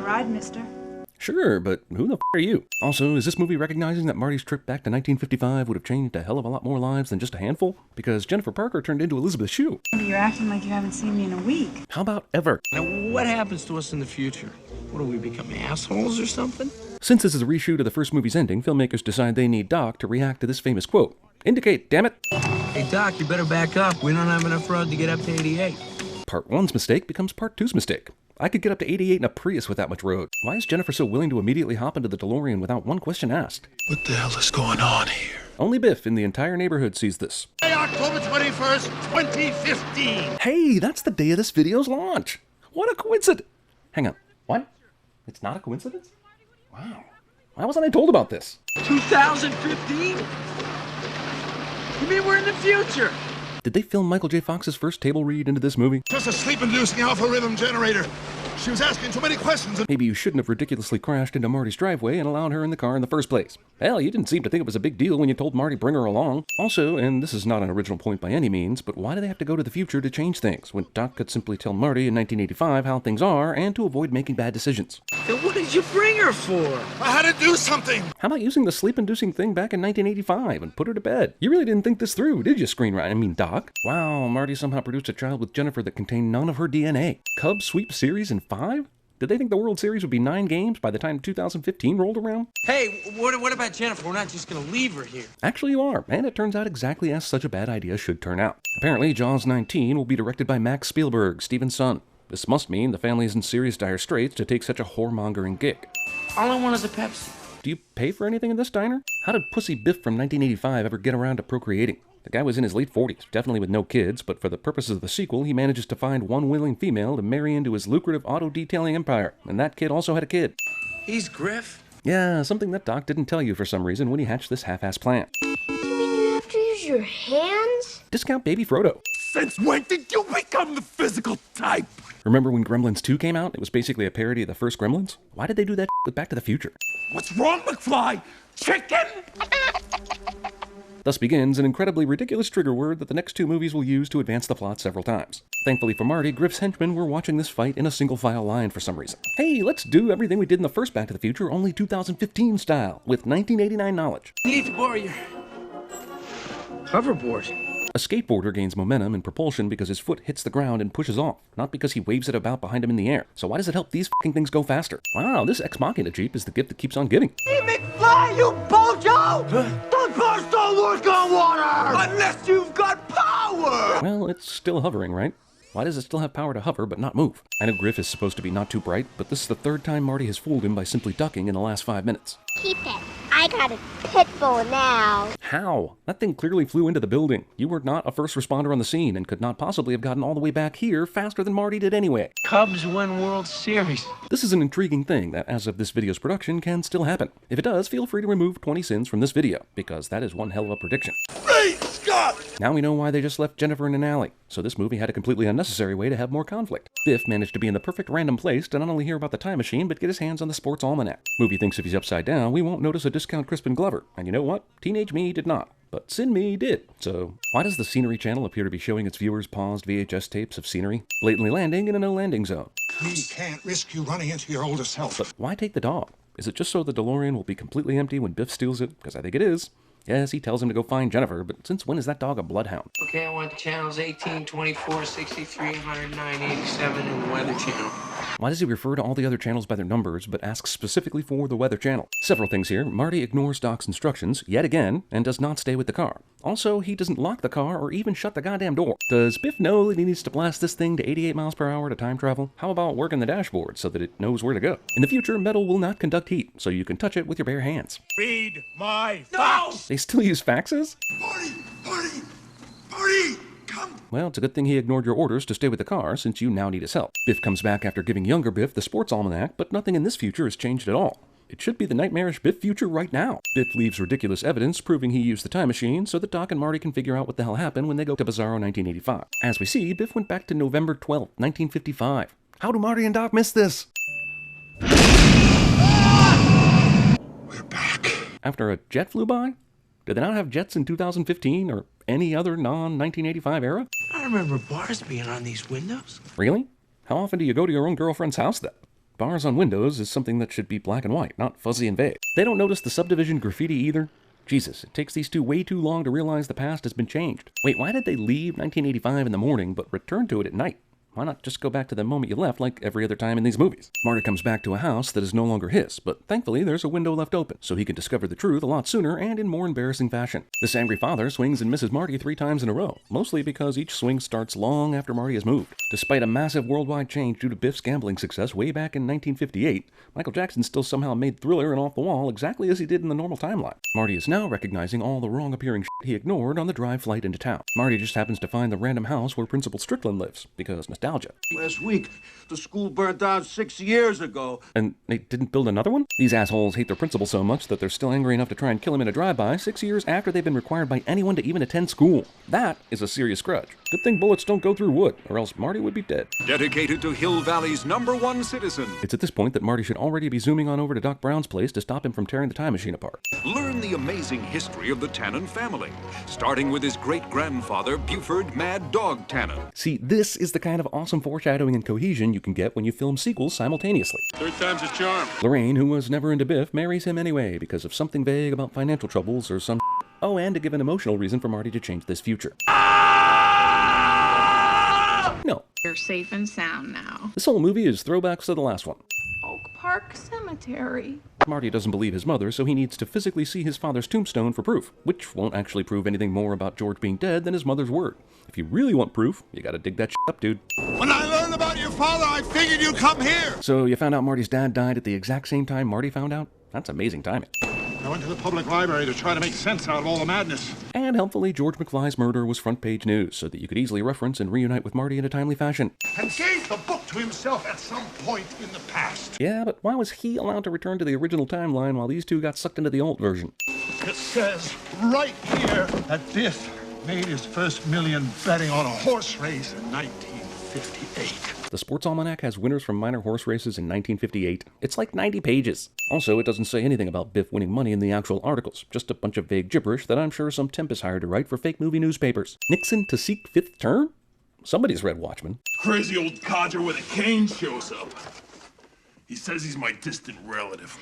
ride, mister? Sure, but who the f*** are you? Also, is this movie recognizing that Marty's trip back to 1955 would have changed a hell of a lot more lives than just a handful? Because Jennifer Parker turned into Elizabeth Shue. You're acting like you haven't seen me in a week. How about ever? Now, what happens to us in the future? What, do we become assholes or something? Since this is a reshoot of the first movie's ending, filmmakers decide they need Doc to react to this famous quote. Indicate, damn it! Hey, Doc, you better back up. We don't have enough road to get up to 88. Part 1's mistake becomes Part 2's mistake. I could get up to 88 in a Prius with that much road. Why is Jennifer so willing to immediately hop into the DeLorean without one question asked? What the hell is going on here? Only Biff in the entire neighborhood sees this. Hey, October 21st, 2015. Hey, that's the day of this video's launch. What a coincidence. Hang on. What? It's not a coincidence? Wow. Why wasn't I told about this? 2015? You mean we're in the future? Did they film Michael J. Fox's first table read into this movie? Just a sleep-inducing alpha rhythm generator. She was asking too many questions. Maybe you shouldn't have ridiculously crashed into Marty's driveway and allowed her in the car in the first place. Hell, you didn't seem to think it was a big deal when you told Marty bring her along. Also, and this is not an original point by any means, but why do they have to go to the future to change things, when Doc could simply tell Marty in 1985 how things are and to avoid making bad decisions? Then what did you bring her for? I had to do something. How about using the sleep-inducing thing back in 1985 and put her to bed? You really didn't think this through, did you, screenwriter? Doc? Wow, Marty somehow produced a child with Jennifer that contained none of her DNA. Cubs sweep series in 5? Did they think the World Series would be 9 games by the time 2015 rolled around? Hey, what about Jennifer? We're not just gonna leave her here. Actually, you are, and it turns out exactly as such a bad idea should turn out. Apparently, Jaws 19 will be directed by Max Spielberg, Steven's son. This must mean the family is in serious dire straits to take such a whoremongering gig. All I want is a Pepsi. Do you pay for anything in this diner? How did Pussy Biff from 1985 ever get around to procreating? The guy was in his late 40s, definitely with no kids, but for the purposes of the sequel, he manages to find one willing female to marry into his lucrative auto-detailing empire, and that kid also had a kid. He's Griff. Yeah, something that Doc didn't tell you for some reason when he hatched this half-ass plan. You mean you have to use your hands? Discount Baby Frodo. Since when did you become the physical type? Remember when Gremlins 2 came out? It was basically a parody of the first Gremlins. Why did they do that with Back to the Future? What's wrong, McFly? Chicken? Thus begins an incredibly ridiculous trigger word that the next 2 movies will use to advance the plot several times. Thankfully for Marty, Griff's henchmen were watching this fight in a single-file line for some reason. Hey, let's do everything we did in the first Back to the Future, only 2015 style, with 1989 knowledge. I need to borrow your hoverboard. A skateboarder gains momentum and propulsion because his foot hits the ground and pushes off, not because he waves it about behind him in the air. So why does it help these f***ing things go faster? Wow, this Ex Machina Jeep is the gift that keeps on giving. Hey, McFly, you bojo! The cars don't work on water! Unless you've got power! Well, it's still hovering, right? Why does it still have power to hover but not move? I know Griff is supposed to be not too bright, but this is the 3rd time Marty has fooled him by simply ducking in the last 5 minutes. Keep it. I got a pit bull now. How? That thing clearly flew into the building. You were not a first responder on the scene and could not possibly have gotten all the way back here faster than Marty did anyway. Cubs win World Series. This is an intriguing thing that, as of this video's production, can still happen. If it does, feel free to remove 20 sins from this video, because that is one hell of a prediction. Great Scott! Now we know why they just left Jennifer in an alley, so this movie had a completely unnecessary way to have more conflict. Biff managed to be in the perfect random place to not only hear about the time machine, but get his hands on the sports almanac. Movie thinks if he's upside down, we won't notice a discount Crispin Glover, and you know what? Teenage me did not. But Sin Me did. So, why does the Scenery channel appear to be showing its viewers paused VHS tapes of scenery, blatantly landing in a no-landing zone? We can't risk you running into your older self. But why take the dog? Is it just so the DeLorean will be completely empty when Biff steals it? Because I think it is. Yes, he tells him to go find Jennifer, but since when is that dog a bloodhound? Okay, I want channels 18, 24, 63, 109, 87, and the Weather Channel. Why does he refer to all the other channels by their numbers, but asks specifically for the Weather Channel? Several things here. Marty ignores Doc's instructions, yet again, and does not stay with the car. Also, he doesn't lock the car or even shut the goddamn door. Does Biff know that he needs to blast this thing to 88 miles per hour to time travel? How about working the dashboard so that it knows where to go? In the future, metal will not conduct heat, so you can touch it with your bare hands. Read my fax! They still use faxes? Marty! Come! Well, it's a good thing he ignored your orders to stay with the car, since you now need his help. Biff comes back after giving younger Biff the sports almanac, but nothing in this future has changed at all. It should be the nightmarish Biff future right now. Biff leaves ridiculous evidence proving he used the time machine so that Doc and Marty can figure out what the hell happened when they go to Bizarro 1985. As we see, Biff went back to November 12th, 1955. How do Marty and Doc miss this? We're back. After a jet flew by? Did they not have jets in 2015 or any other non-1985 era? I remember bars being on these windows. Really? How often do you go to your own girlfriend's house then? Bars on windows is something that should be black and white, not fuzzy and vague. They don't notice the subdivision graffiti either. Jesus, it takes these two way too long to realize the past has been changed. Wait, why did they leave 1985 in the morning but return to it at night? Why not just go back to the moment you left like every other time in these movies? Marty comes back to a house that is no longer his, but thankfully there's a window left open, so he can discover the truth a lot sooner and in more embarrassing fashion. This angry father swings and misses Marty 3 times in a row, mostly because each swing starts long after Marty has moved. Despite a massive worldwide change due to Biff's gambling success way back in 1958, Michael Jackson still somehow made Thriller and Off the Wall exactly as he did in the normal timeline. Marty is now recognizing all the wrong appearing shit he ignored on the drive flight into town. Marty just happens to find the random house where Principal Strickland lives, because nostalgia. Last week, the school burnt down 6 years ago. And they didn't build another one? These assholes hate their principal so much that they're still angry enough to try and kill him in a drive-by 6 years after they've been required by anyone to even attend school. That is a serious grudge. Good thing bullets don't go through wood, or else Marty would be dead. Dedicated to Hill Valley's #1 citizen. It's at this point that Marty should already be zooming on over to Doc Brown's place to stop him from tearing the time machine apart. Learn the amazing history of the Tannen family, starting with his great-grandfather, Buford Mad Dog Tannen. See, this is the kind of awesome foreshadowing and cohesion you can get when you film sequels simultaneously. Third time's a charm. Lorraine, who was never into Biff, marries him anyway because of something vague about financial troubles or some oh, and to give an emotional reason for Marty to change this future. No. You're safe and sound now. This whole movie is throwbacks to the last one. Oak Park Cemetery. Marty doesn't believe his mother, so he needs to physically see his father's tombstone for proof, which won't actually prove anything more about George being dead than his mother's word. If you really want proof, you gotta dig that shit up, dude. When I learned about your father, I figured you'd come here. So you found out Marty's dad died at the exact same time Marty found out? That's amazing timing. I went to the public library to try to make sense out of all the madness. And helpfully, George McFly's murder was front-page news, so that you could easily reference and reunite with Marty in a timely fashion. And gave the book to himself at some point in the past. Yeah, but why was he allowed to return to the original timeline while these two got sucked into the alt version? It says right here that Biff made his first million betting on a horse race in 1958. The Sports Almanac has winners from minor horse races in 1958. It's like 90 pages. Also, it doesn't say anything about Biff winning money in the actual articles, just a bunch of vague gibberish that I'm sure some temp is hired to write for fake movie newspapers. Nixon to seek 5th term? Somebody's read Watchmen. Crazy old codger with a cane shows up. He says he's my distant relative.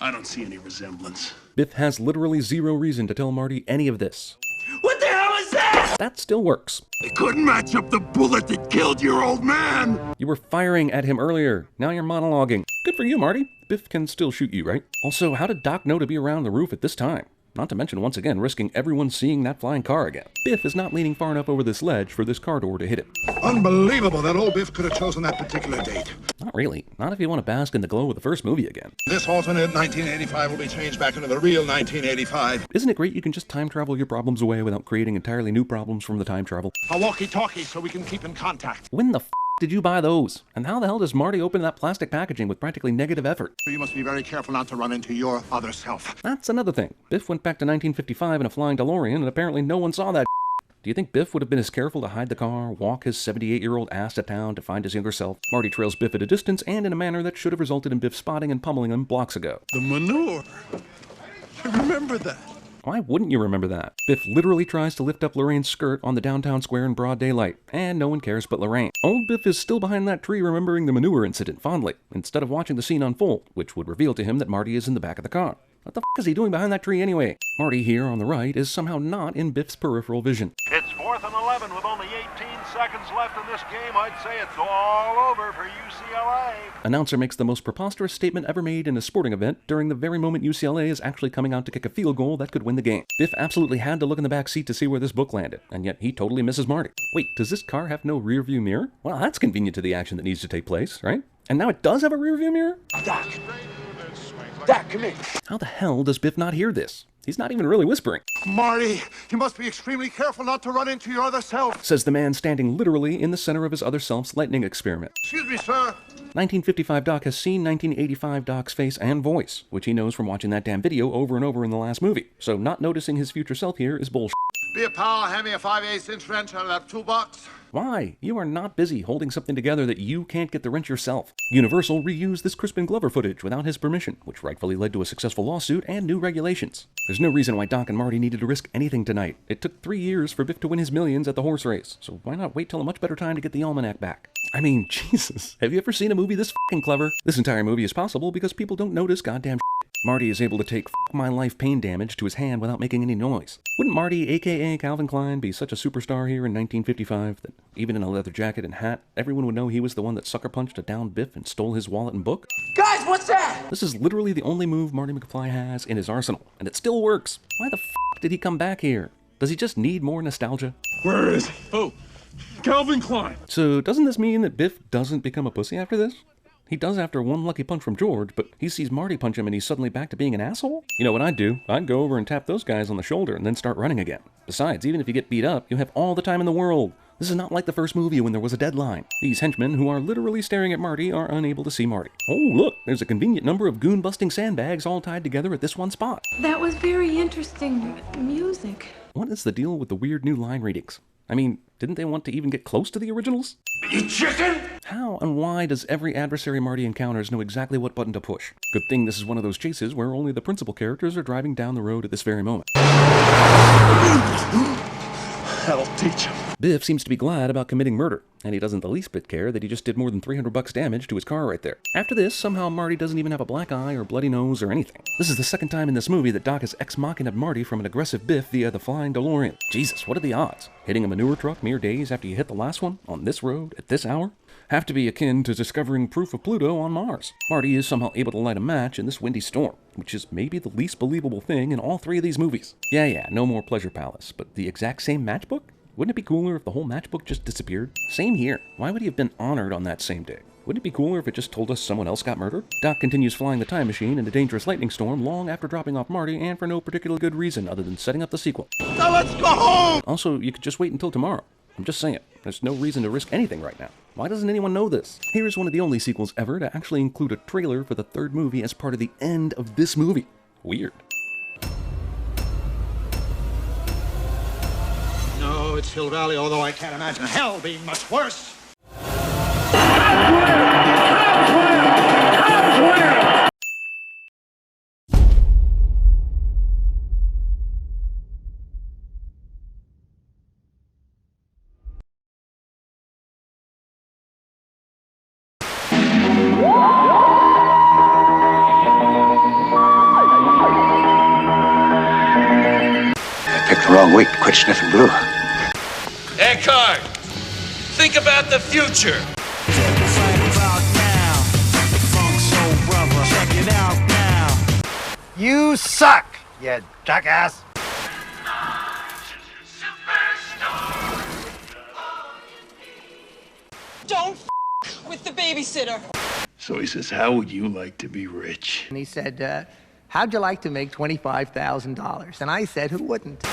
I don't see any resemblance. Biff has literally zero reason to tell Marty any of this. What the hell is that? That still works. They couldn't match up the bullet that killed your old man! You were firing at him earlier. Now you're monologuing. Good for you, Marty. Biff can still shoot you, right? Also, how did Doc know to be around the roof at this time? Not to mention, once again, risking everyone seeing that flying car again. Biff is not leaning far enough over this ledge for this car door to hit him. Unbelievable that old Biff could have chosen that particular date. Not really. Not if you want to bask in the glow of the first movie again. This alternate 1985 will be changed back into the real 1985. Isn't it great you can just time travel your problems away without creating entirely new problems from the time travel? A walkie-talkie so we can keep in contact. When the f*** did you buy those? And how the hell does Marty open that plastic packaging with practically negative effort? You must be very careful not to run into your other self. That's another thing. Biff went back to 1955 in a flying DeLorean, and apparently no one saw that. Do you think Biff would have been as careful to hide the car, walk his 78-year-old ass to town to find his younger self? Marty trails Biff at a distance and in a manner that should have resulted in Biff spotting and pummeling him blocks ago. The manure. I remember that. Why wouldn't you remember that? Biff literally tries to lift up Lorraine's skirt on the downtown square in broad daylight, and no one cares but Lorraine. Old Biff is still behind that tree remembering the manure incident fondly, instead of watching the scene unfold, which would reveal to him that Marty is in the back of the car. What the f*** is he doing behind that tree anyway? Marty here on the right is somehow not in Biff's peripheral vision. It's 4th and 11 with only 18 seconds left in this game. I'd say it's all over for UCLA. Announcer makes the most preposterous statement ever made in a sporting event during the very moment UCLA is actually coming out to kick a field goal that could win the game. Biff absolutely had to look in the back seat to see where this book landed, and yet he totally misses Marty. Wait, does this car have no rear view mirror? Well, that's convenient to the action that needs to take place, right? And now it does have a rear view mirror? Doc, come here. How the hell does Biff not hear this? He's not even really whispering. Marty, you must be extremely careful not to run into your other self. Says the man standing literally in the center of his other self's lightning experiment. Excuse me, sir. 1955 Doc has seen 1985 Doc's face and voice, which he knows from watching that damn video over and over in the last movie. So not noticing his future self here is bullshit. Be a pal, hand me a 5/8 inch wrench out of that toolbox. Why? You are not busy holding something together that you can't get the wrench yourself. Universal reused this Crispin Glover footage without his permission, which rightfully led to a successful lawsuit and new regulations. There's no reason why Doc and Marty needed to risk anything tonight. It took 3 years for Biff to win his millions at the horse race, so why not wait till a much better time to get the almanac back? I mean, Jesus, have you ever seen a movie this fucking clever? This entire movie is possible because people don't notice goddamn shit. Marty is able to take my life pain damage to his hand without making any noise. Wouldn't Marty, aka Calvin Klein, be such a superstar here in 1955 that even in a leather jacket and hat, everyone would know he was the one that sucker punched a downed Biff and stole his wallet and book? Guys, what's that? This is literally the only move Marty McFly has in his arsenal, and it still works. Why the f did he come back here? Does he just need more nostalgia? Where is he? Oh, Calvin Klein. So doesn't this mean that Biff doesn't become a pussy after this? He does after one lucky punch from George, but he sees Marty punch him and he's suddenly back to being an asshole? You know what I'd do? I'd go over and tap those guys on the shoulder and then start running again. Besides, even if you get beat up, you have all the time in the world. This is not like the first movie when there was a deadline. These henchmen who are literally staring at Marty are unable to see Marty. Oh, look, there's a convenient number of goon-busting sandbags all tied together at this one spot. That was very interesting music. What is the deal with the weird new line readings? I mean, didn't they want to even get close to the originals? You chicken! How and why does every adversary Marty encounters know exactly what button to push? Good thing this is one of those chases where only the principal characters are driving down the road at this very moment. That'll teach him. Biff seems to be glad about committing murder, and he doesn't the least bit care that he just did more than $300 damage to his car right there. After this, somehow Marty doesn't even have a black eye or bloody nose or anything. This is the second time in this movie that Doc has ex-machina'd Marty from an aggressive Biff via the flying DeLorean. Jesus, what are the odds? Hitting a manure truck mere days after you hit the last one, on this road, at this hour? Have to be akin to discovering proof of Pluto on Mars. Marty is somehow able to light a match in this windy storm, which is maybe the least believable thing in all three of these movies. Yeah, no more Pleasure Palace, but the exact same matchbook? Wouldn't it be cooler if the whole matchbook just disappeared? Same here. Why would he have been honored on that same day? Wouldn't it be cooler if it just told us someone else got murdered? Doc continues flying the time machine in a dangerous lightning storm long after dropping off Marty, and for no particular good reason other than setting up the sequel. Now let's go home! Also, you could just wait until tomorrow. I'm just saying. There's no reason to risk anything right now. Why doesn't anyone know this? Here's one of the only sequels ever to actually include a trailer for the third movie as part of the end of this movie. Weird. No, it's Hill Valley, although I can't imagine hell being much worse. Picked the wrong week to quit sniffing glue. Eckhart, think about the future. You suck, you jackass. Don't with the babysitter. So he says, how would you like to be rich? And he said, how'd you like to make $25,000? And I said, who wouldn't?